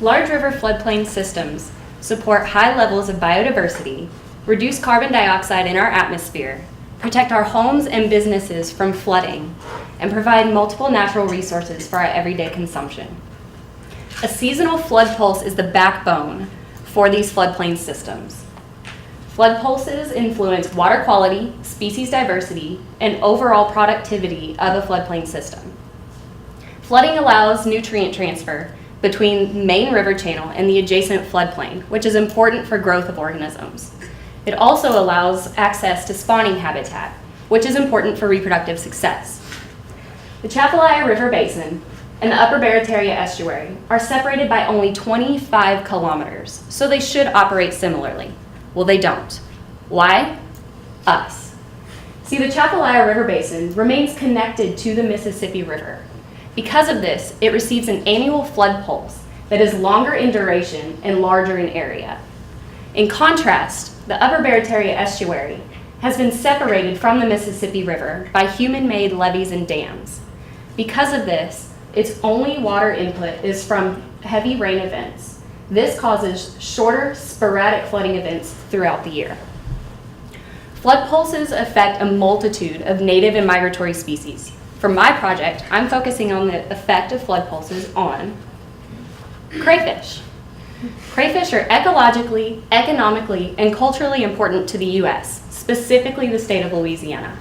Large river floodplain systems support high levels of biodiversity, reduce carbon dioxide in our atmosphere, protect our homes and businesses from flooding, and provide multiple natural resources for our everyday consumption. A seasonal flood pulse is the backbone for these floodplain systems. Flood pulses influence water quality, species diversity, and overall productivity of a floodplain system. Flooding allows nutrient transfer between the main river channel and the adjacent floodplain, which is important for growth of organisms. It also allows access to spawning habitat, which is important for reproductive success. The Chapalaya River Basin and the Upper Barataria Estuary are separated by only 25 kilometers, so they should operate similarly. Well, they don't. Why? Us. See, the Chapalaya River Basin remains connected to the Mississippi River. Because of this, it receives an annual flood pulse that is longer in duration and larger in area. In contrast, the Upper Barataria Estuary has been separated from the Mississippi River by human-made levees and dams. Because of this, its only water input is from heavy rain events. This causes shorter, sporadic flooding events throughout the year. Flood pulses affect a multitude of native and migratory species. For my project, I'm focusing on the effect of flood pulses on crayfish. Crayfish are ecologically, economically, and culturally important to the U.S., specifically the state of Louisiana.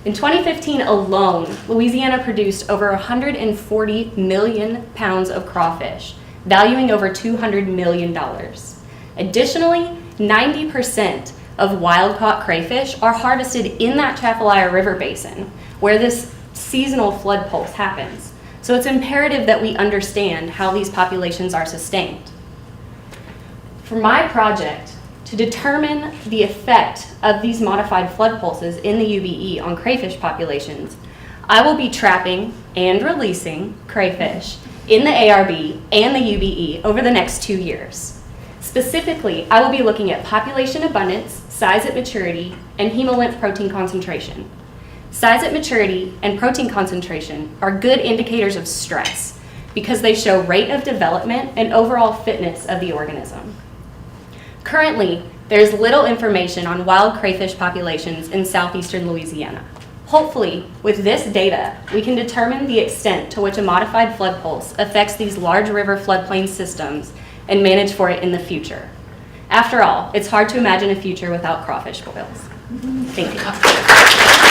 In 2015 alone, Louisiana produced over 140 million pounds of crawfish, valuing over $200 million. Additionally, 90% of wild-caught crayfish are harvested in that Chapalaya River Basin, where this seasonal flood pulse happens. So it's imperative that we understand how these populations are sustained. For my project, to determine the effect of these modified flood pulses in the UBE on crayfish populations, I will be trapping and releasing crayfish in the ARB and the UBE over the next 2 years. Specifically, I will be looking at population abundance, size at maturity, and hemolymph protein concentration. Size at maturity and protein concentration are good indicators of stress because they show rate of development and overall fitness of the organism. Currently, there's little information on wild crayfish populations in southeastern Louisiana. Hopefully, with this data, we can determine the extent to which a modified flood pulse affects these large river floodplain systems and manage for it in the future. After all, it's hard to imagine a future without crawfish boils. Thank you.